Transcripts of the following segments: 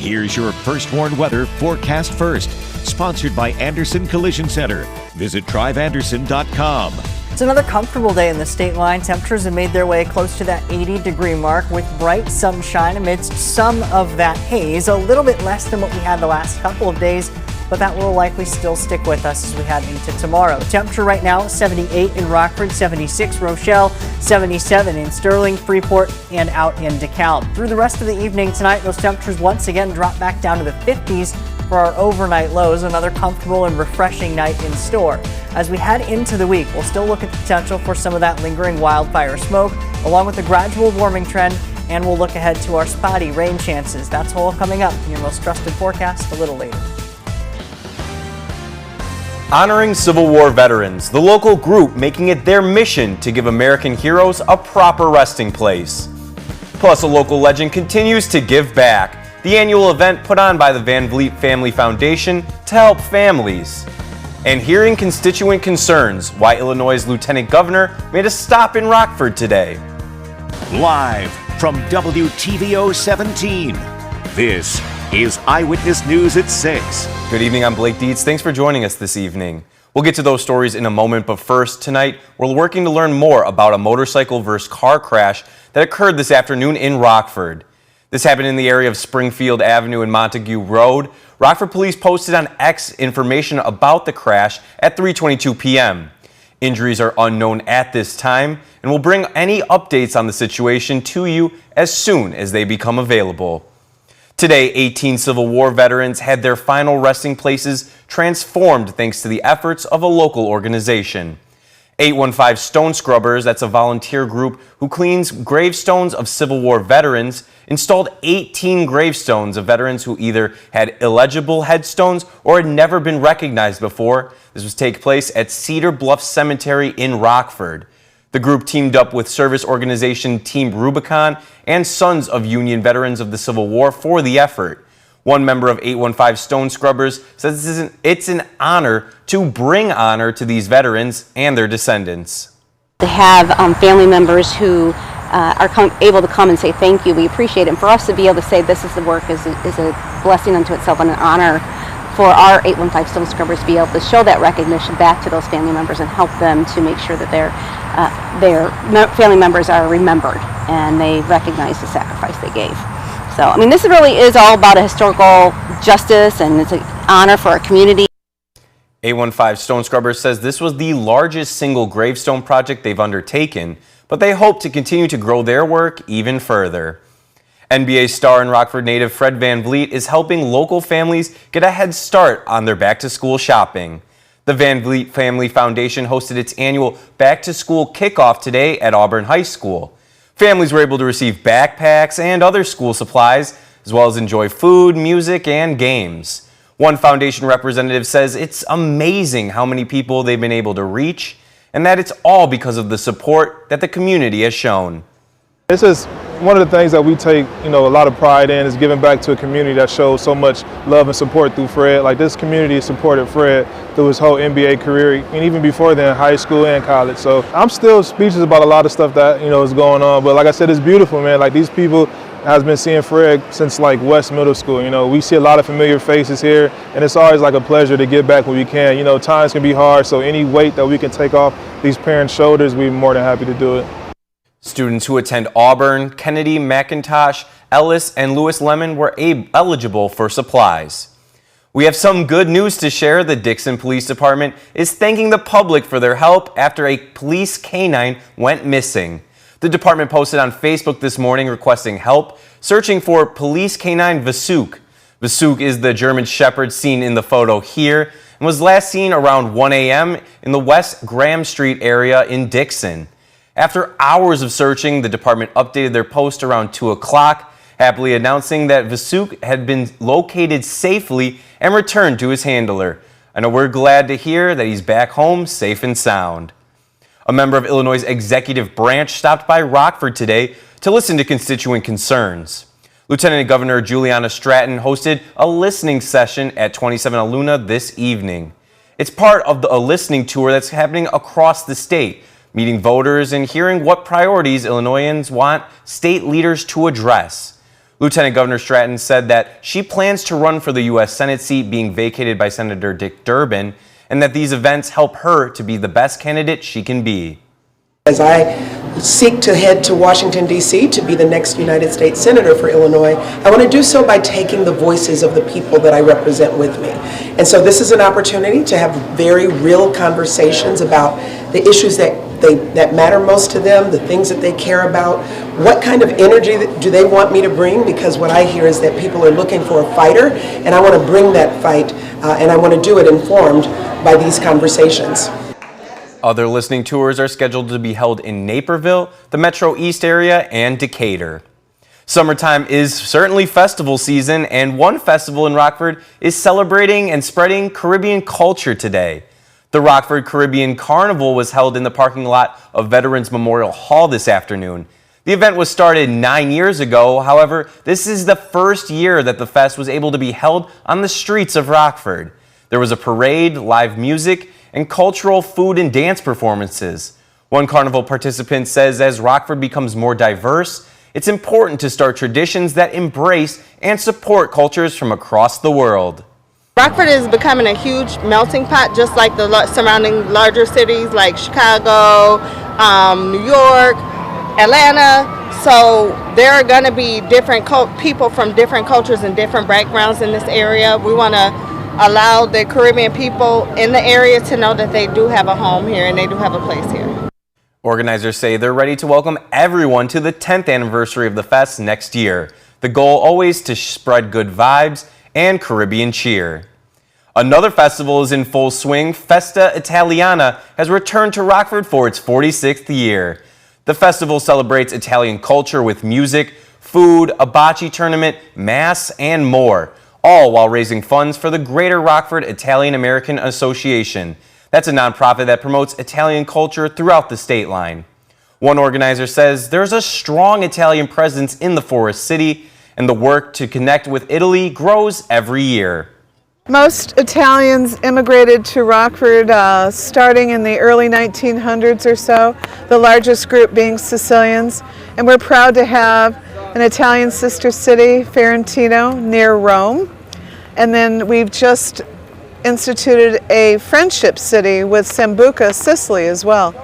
Here's your First Warn Weather forecast first, sponsored by Anderson Collision Center. Visit driveanderson.com. It's another comfortable day in the state line. Temperatures have made their way close to that 80-degree mark with bright sunshine amidst some of that haze. A little bit less than what we had the last couple of days, but that will likely still stick with us as we head into tomorrow. Temperature right now, 78 in Rockford, 76 Rochelle, 77 in Sterling, Freeport, and out in DeKalb. Through the rest of the evening tonight, those temperatures once again drop back down to the 50s for our overnight lows. Another comfortable and refreshing night in store. As we head into the week, we'll still look at the potential for some of that lingering wildfire smoke, along with the gradual warming trend, and we'll look ahead to our spotty rain chances. That's all coming up in your most trusted forecast a little later. Honoring Civil War veterans, the local group making it their mission to give American heroes a proper resting place. Plus, a local legend continues to give back. The annual event put on by the VanVleet Family Foundation to help families. And hearing constituent concerns why Illinois' Lieutenant Governor made a stop in Rockford today. Live from WTVO 17, this is Eyewitness News at 6. Good evening, I'm Blake Dietz. Thanks for joining us this evening. We'll get to those stories in a moment, but first, tonight, we're working to learn more about a motorcycle versus car crash that occurred this afternoon in Rockford. This happened in the area of Springfield Avenue and Montague Road. Rockford police posted on X information about the crash at 3:22 p.m. Injuries are unknown at this time, and we'll bring any updates on the situation to you as soon as they become available. Today, 18 Civil War veterans had their final resting places transformed thanks to the efforts of a local organization. 815 Stone Scrubbers, that's a volunteer group who cleans gravestones of Civil War veterans, installed 18 gravestones of veterans who either had illegible headstones or had never been recognized before. This was take place at Cedar Bluff Cemetery in Rockford. The group teamed up with service organization Team Rubicon and Sons of Union Veterans of the Civil War for the effort. One member of 815 Stone Scrubbers says it's an honor to bring honor to these veterans and their descendants. To have family members who are able to come and say thank you, we appreciate it. And for us to be able to say this is the work is a blessing unto itself and an honor for our 815 Stone Scrubbers to be able to show that recognition back to those family members and help them to make sure that their family members are remembered and they recognize the sacrifice they gave. So, I mean, this really is all about a historical justice, and it's an honor for our community. 815 Stone Scrubbers says this was the largest single gravestone project they've undertaken, but they hope to continue to grow their work even further. NBA star and Rockford native Fred VanVleet is helping local families get a head start on their back-to-school shopping. The VanVleet Family Foundation hosted its annual back-to-school kickoff today at Auburn High School. Families were able to receive backpacks and other school supplies, as well as enjoy food, music, and games. One foundation representative says it's amazing how many people they've been able to reach, and that it's all because of the support that the community has shown. This is one of the things that we take, a lot of pride in, is giving back to a community that shows so much love and support through Fred. Like, this community supported Fred through his whole NBA career, and even before then, high school and college. So I'm still speechless about a lot of stuff that, is going on. But like I said, it's beautiful, man. Like, these people has been seeing Fred since like West Middle School. We see a lot of familiar faces here, and it's always like a pleasure to give back when we can. Times can be hard, so any weight that we can take off these parents' shoulders, we're more than happy to do it. Students who attend Auburn, Kennedy, McIntosh, Ellis, and Lewis Lemon were eligible for supplies. We have some good news to share. The Dixon Police Department is thanking the public for their help after a police canine went missing. The department posted on Facebook this morning requesting help searching for police canine Vasuk. Vasuk is the German Shepherd seen in the photo here and was last seen around 1 a.m. in the West Graham Street area in Dixon. After hours of searching, the department updated their post around 2 o'clock, happily announcing that Vasuk had been located safely and returned to his handler. I know we're glad to hear that he's back home safe and sound. A member of Illinois' executive branch stopped by Rockford today to listen to constituent concerns. Lieutenant Governor Juliana Stratton hosted a listening session at 27 Aluna this evening. It's part of a listening tour that's happening across the state, meeting voters and hearing what priorities Illinoisans want state leaders to address. Lieutenant Governor Stratton said that she plans to run for the U.S. Senate seat being vacated by Senator Dick Durbin, and that these events help her to be the best candidate she can be. As I seek to head to Washington, D.C. to be the next United States Senator for Illinois, I want to do so by taking the voices of the people that I represent with me. And so this is an opportunity to have very real conversations about the issues that matter most to them, the things that they care about. What kind of energy do they want me to bring? Because what I hear is that people are looking for a fighter, and I want to bring that fight, and I want to do it informed by these conversations. Other listening tours are scheduled to be held in Naperville, the Metro East area, and Decatur. Summertime is certainly festival season, and one festival in Rockford is celebrating and spreading Caribbean culture today. The Rockford Caribbean Carnival was held in the parking lot of Veterans Memorial Hall this afternoon. The event was started 9 years ago. However, this is the first year that the fest was able to be held on the streets of Rockford. There was a parade, live music, and cultural food and dance performances. One carnival participant says as Rockford becomes more diverse, it's important to start traditions that embrace and support cultures from across the world. Rockford is becoming a huge melting pot, just like the surrounding larger cities like Chicago, New York, Atlanta. So there are going to be different people from different cultures and different backgrounds in this area. We want to allow the Caribbean people in the area to know that they do have a home here and they do have a place here. Organizers say they're ready to welcome everyone to the 10th anniversary of the fest next year. The goal always to spread good vibes and Caribbean cheer. Another festival is in full swing. Festa Italiana has returned to Rockford for its 46th year. The festival celebrates Italian culture with music, food, a bocce tournament, mass, and more, all while raising funds for the Greater Rockford Italian American Association. That's a nonprofit that promotes Italian culture throughout the state line. One organizer says there's a strong Italian presence in the Forest City, and the work to connect with Italy grows every year. Most Italians immigrated to Rockford starting in the early 1900s or so, the largest group being Sicilians, and we're proud to have an Italian sister city, Ferentino, near Rome. And then we've just instituted a friendship city with Sambuca, Sicily as well.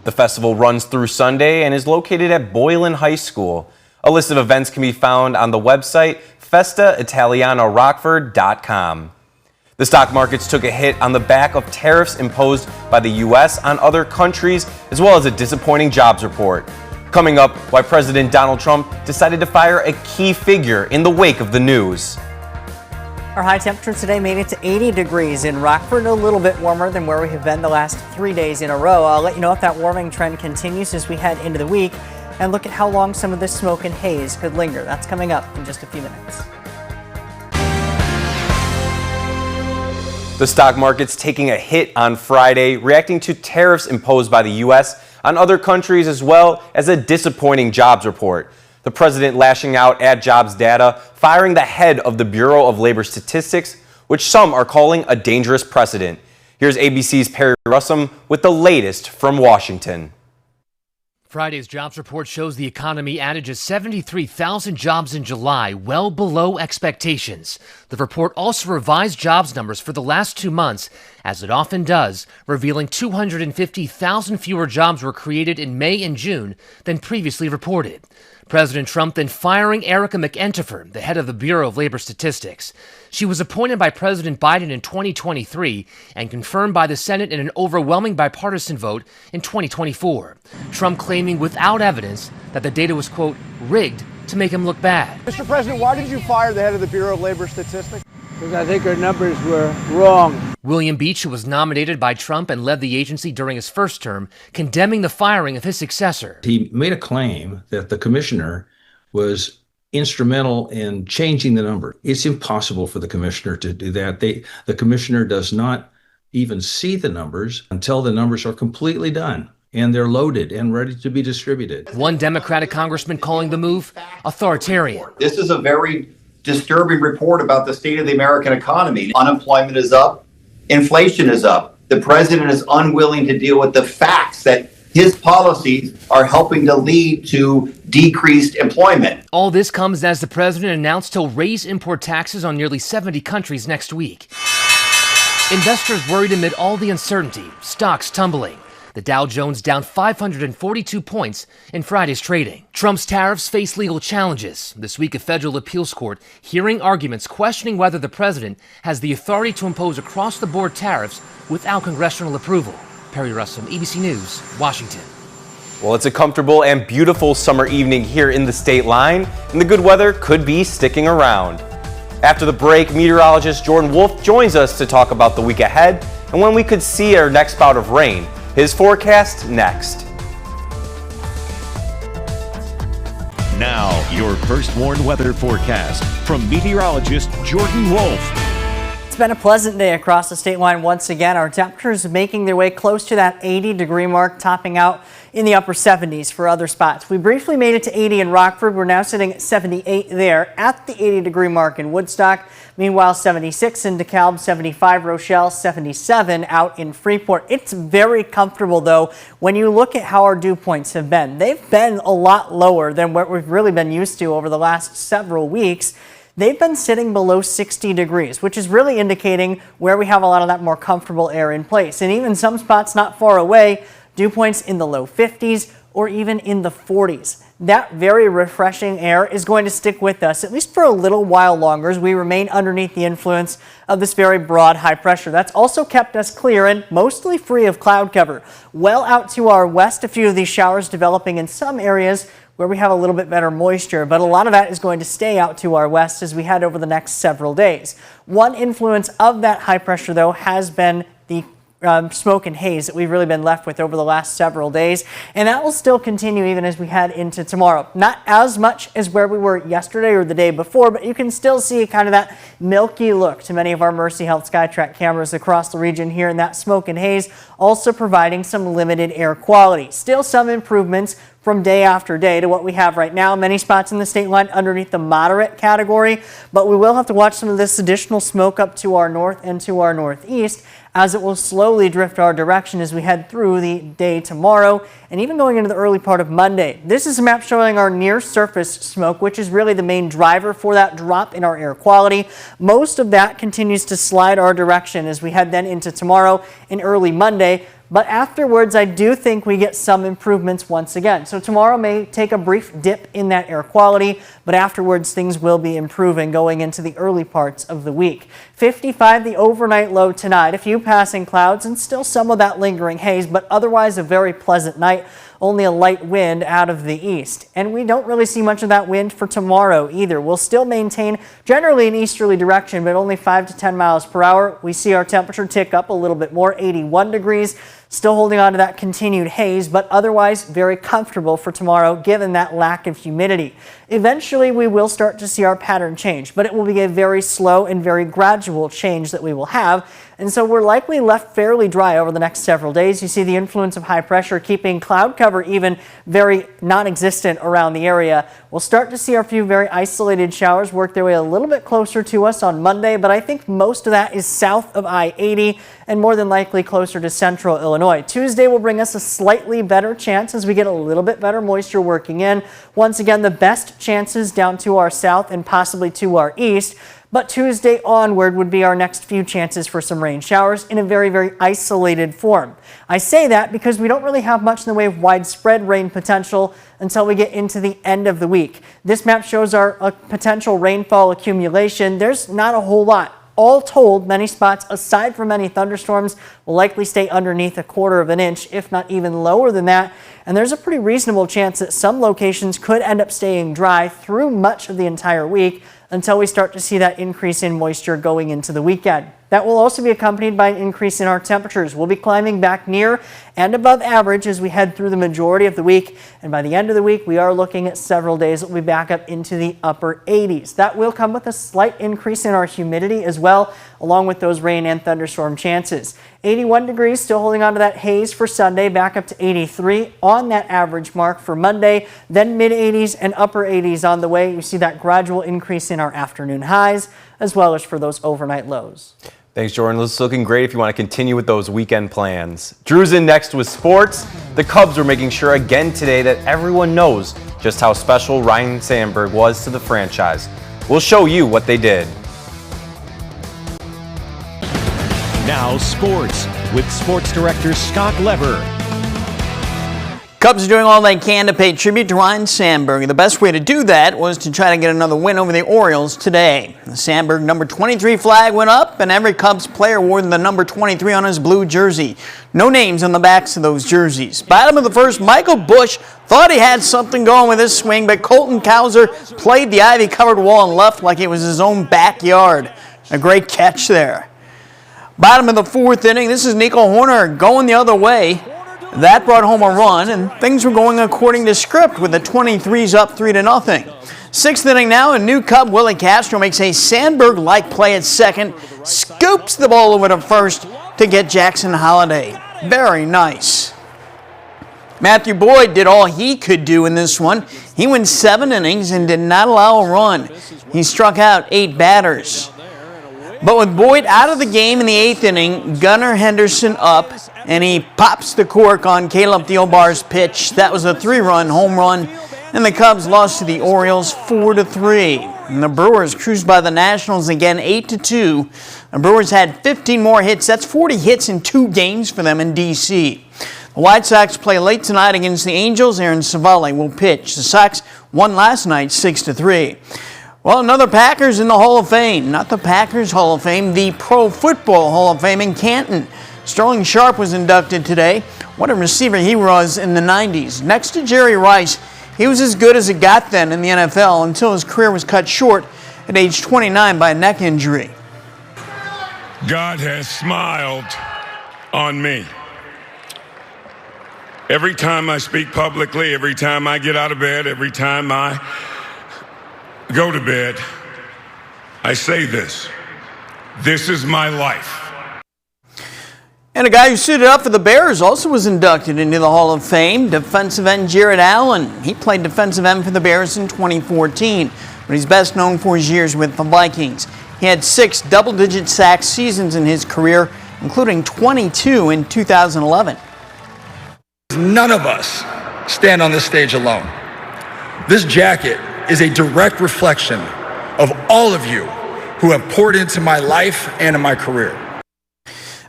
The festival runs through Sunday and is located at Boylan High School. A list of events can be found on the website FestaItalianaRockford.com. The stock markets took a hit on the back of tariffs imposed by the U.S. on other countries, as well as a disappointing jobs report. Coming up, why President Donald Trump decided to fire a key figure in the wake of the news. Our high temperatures today made it to 80 degrees in Rockford, a little bit warmer than where we have been the last 3 days in a row. I'll let you know if that warming trend continues as we head into the week and look at how long some of this smoke and haze could linger. That's coming up in just a few minutes. The stock market's taking a hit on Friday, reacting to tariffs imposed by the U.S. on other countries as well as a disappointing jobs report. The president lashing out at jobs data, firing the head of the Bureau of Labor Statistics, which some are calling a dangerous precedent. Here's ABC's Perry Russum with the latest from Washington. Friday's jobs report shows the economy added just 73,000 jobs in July, well below expectations. The report also revised jobs numbers for the last 2 months, as it often does, revealing 250,000 fewer jobs were created in May and June than previously reported. President Trump then firing Erica McEnteffer, the head of the Bureau of Labor Statistics. She was appointed by President Biden in 2023 and confirmed by the Senate in an overwhelming bipartisan vote in 2024. Trump claiming without evidence that the data was, quote, rigged to make him look bad. Mr. President, why did you fire the head of the Bureau of Labor Statistics? Because I think our numbers were wrong. William Beach, who was nominated by Trump and led the agency during his first term, condemning the firing of his successor. He made a claim that the commissioner was instrumental in changing the number. It's impossible for the commissioner to do that. The commissioner does not even see the numbers until the numbers are completely done and they're loaded and ready to be distributed. One Democratic congressman calling the move authoritarian. This is a very disturbing report about the state of the American economy. Unemployment is up. Inflation is up. The president is unwilling to deal with the facts that his policies are helping to lead to decreased employment. All this comes as the president announced he'll raise import taxes on nearly 70 countries next week. Investors worried amid all the uncertainty, stocks tumbling. The Dow Jones down 542 points in Friday's trading. Trump's tariffs face legal challenges. This week, a federal appeals court hearing arguments questioning whether the president has the authority to impose across-the-board tariffs without congressional approval. Perry Russell, ABC News, Washington. Well, it's a comfortable and beautiful summer evening here in the state line, and the good weather could be sticking around. After the break, meteorologist Jordan Wolf joins us to talk about the week ahead and when we could see our next bout of rain. His forecast next. Now, your first warned weather forecast from meteorologist Jordan Wolf. It's been a pleasant day across the state line once again. Our temperatures are making their way close to that 80-degree mark, topping out in the upper 70s for other spots. We briefly made it to 80 in Rockford. We're now sitting at 78 there at the 80-degree mark in Woodstock. Meanwhile, 76 in DeKalb, 75 Rochelle, 77 out in Freeport. It's very comfortable, though, when you look at how our dew points have been. They've been a lot lower than what we've really been used to over the last several weeks. They've been sitting below 60 degrees, which is really indicating where we have a lot of that more comfortable air in place. And even some spots not far away, dew points in the low 50s or even in the 40s. That very refreshing air is going to stick with us, at least for a little while longer, as we remain underneath the influence of this very broad high pressure. That's also kept us clear and mostly free of cloud cover. Well out to our west, a few of these showers developing in some areas where we have a little bit better moisture, but a lot of that is going to stay out to our west as we head over the next several days. One influence of that high pressure, though, has been the smoke and haze that we've really been left with over the last several days, and that will still continue even as we head into tomorrow. Not as much as where we were yesterday or the day before, but you can still see kind of that milky look to many of our Mercy Health SkyTrack cameras across the region here, and that smoke and haze also providing some limited air quality. Still some improvements from day after day to what we have right now. Many spots in the state line underneath the moderate category, but we will have to watch some of this additional smoke up to our north and to our northeast as it will slowly drift our direction as we head through the day tomorrow and even going into the early part of Monday. This is a map showing our near surface smoke, which is really the main driver for that drop in our air quality. Most of that continues to slide our direction as we head then into tomorrow and early Monday. But afterwards, I do think we get some improvements once again. So tomorrow may take a brief dip in that air quality, but afterwards things will be improving going into the early parts of the week. 55 the overnight low tonight, a few passing clouds and still some of that lingering haze, but otherwise a very pleasant night. Only a light wind out of the east. And we don't really see much of that wind for tomorrow either. We'll still maintain generally an easterly direction, but only 5 to 10 miles per hour. We see our temperature tick up a little bit more, 81 degrees. Still holding on to that continued haze, but otherwise very comfortable for tomorrow given that lack of humidity. Eventually, we will start to see our pattern change, but it will be a very slow and very gradual change that we will have. And so we're likely left fairly dry over the next several days. You see the influence of high pressure keeping cloud cover even very non-existent around the area. We'll start to see our few very isolated showers work their way a little bit closer to us on Monday, but I think most of that is south of I-80 and more than likely closer to central Illinois. Tuesday will bring us a slightly better chance as we get a little bit better moisture working in. Once again, the best chances down to our south and possibly to our east. But Tuesday onward would be our next few chances for some rain showers in a very, very isolated form. I say that because we don't really have much in the way of widespread rain potential until we get into the end of the week. This map shows our potential rainfall accumulation. There's not a whole lot. All told, many spots, aside from any thunderstorms, will likely stay underneath a quarter of an inch, if not even lower than that. And there's a pretty reasonable chance that some locations could end up staying dry through much of the entire week until we start to see that increase in moisture going into the weekend. That will also be accompanied by an increase in our temperatures. We'll be climbing back near and above average as we head through the majority of the week. And by the end of the week, we are looking at several days that will be back up into the upper 80s. That will come with a slight increase in our humidity as well, along with those rain and thunderstorm chances. 81 degrees, still holding on to that haze for Sunday, back up to 83 on that average mark for Monday, then mid-80s and upper 80s on the way. You see that gradual increase in our afternoon highs, as well as for those overnight lows. Thanks, Jordan. It's looking great if you want to continue with those weekend plans. Drew's in next with sports. The Cubs were making sure again today that everyone knows just how special Ryne Sandberg was to the franchise. We'll show you what they did. Now sports with sports director Scott Lever. Cubs are doing all they can to pay tribute to Ryne Sandberg. The best way to do that was to try to get another win over the Orioles today. The Sandberg number 23 flag went up, and every Cubs player wore the number 23 on his blue jersey. No names on the backs of those jerseys. Bottom of the first, Michael Busch thought he had something going with his swing, but Colton Cowser played the ivy-covered wall and left like it was his own backyard. A great catch there. Bottom of the fourth inning, this is Nico Horner going the other way. That brought home a run, and things were going according to script with the 23s up 3-0. Sixth inning now, and new Cub Willie Castro makes a Sandberg-like play at second, scoops the ball over to first to get Jackson Holliday. Very nice. Matthew Boyd did all he could do in this one. He went 7 innings and did not allow a run. He struck out 8 batters. But with Boyd out of the game in the 8th inning, Gunnar Henderson up, and he pops the cork on Caleb Thielbar's pitch. That was a 3-run home run, and the Cubs lost to the Orioles 4-3. And the Brewers cruised by the Nationals again 8-2. The Brewers had 15 more hits. That's 40 hits in 2 games for them in D.C. The White Sox play late tonight against the Angels. Aaron Savali will pitch. The Sox won last night 6-3. Well, another Packers in the Hall of Fame. Not the Packers Hall of Fame, the Pro Football Hall of Fame in Canton. Sterling Sharp was inducted today. What a receiver he was in the 90s. Next to Jerry Rice, he was as good as it got then in the NFL until his career was cut short at age 29 by a neck injury. God has smiled on me. Every time I speak publicly, every time I get out of bed, every time I go to bed, I say this. This is my life. And a guy who suited up for the Bears also was inducted into the Hall of Fame, defensive end Jared Allen. He played defensive end for the Bears in 2014, but he's best known for his years with the Vikings. He had 6 double-digit sack seasons in his career, including 22 in 2011. None of us stand on this stage alone. This jacket is a direct reflection of all of you who have poured into my life and in my career.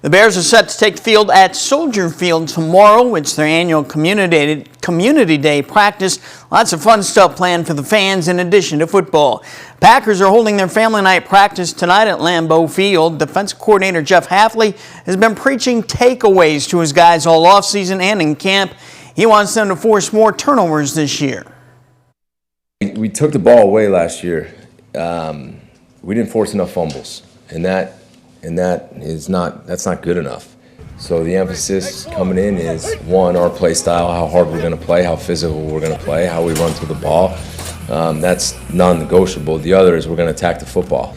The Bears are set to take the field at Soldier Field tomorrow. It's their annual Community Day practice. Lots of fun stuff planned for the fans in addition to football. Packers are holding their family night practice tonight at Lambeau Field. Defensive coordinator Jeff Hafley has been preaching takeaways to his guys all offseason and in camp. He wants them to force more turnovers this year. We took the ball away last year. We didn't force enough fumbles, and that's not good enough. So the emphasis coming in is, one, our play style, how hard we're going to play, how physical we're going to play, how we run through the ball. That's non-negotiable. The other is we're going to attack the football.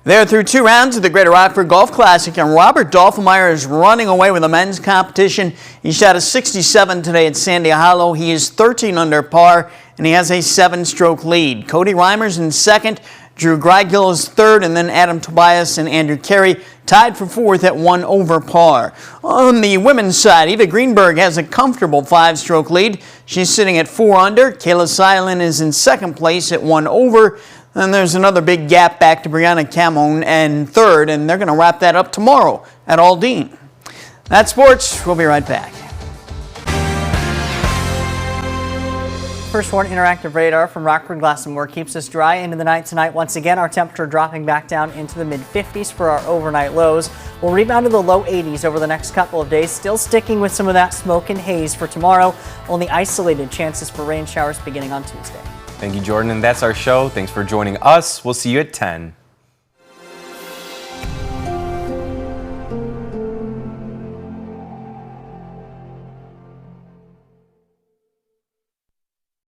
They're through 2 rounds of the Greater Rockford Golf Classic, and Robert Dolphinmeyer is running away with the men's competition. He shot a 67 today at Sandy Hollow. He is 13 under par, and he has a 7-stroke lead. Cody Reimer's in second, Drew Greigill is third, and then Adam Tobias and Andrew Carey tied for fourth at 1 over par. On the women's side, Eva Greenberg has a comfortable 5-stroke lead. She's sitting at 4 under. Kayla Silent is in second place at 1 over. And there's another big gap back to Brianna Camone and third, and they're going to wrap that up tomorrow at Aldine. That's sports. We'll be right back. First Warn Interactive Radar from Rockford Glass & More keeps us dry into the night tonight. Once again, our temperature dropping back down into the mid-50s for our overnight lows. We'll rebound to the low 80s over the next couple of days, still sticking with some of that smoke and haze for tomorrow. Only isolated chances for rain showers beginning on Tuesday. Thank you, Jordan, and that's our show. Thanks for joining us. We'll see you at 10.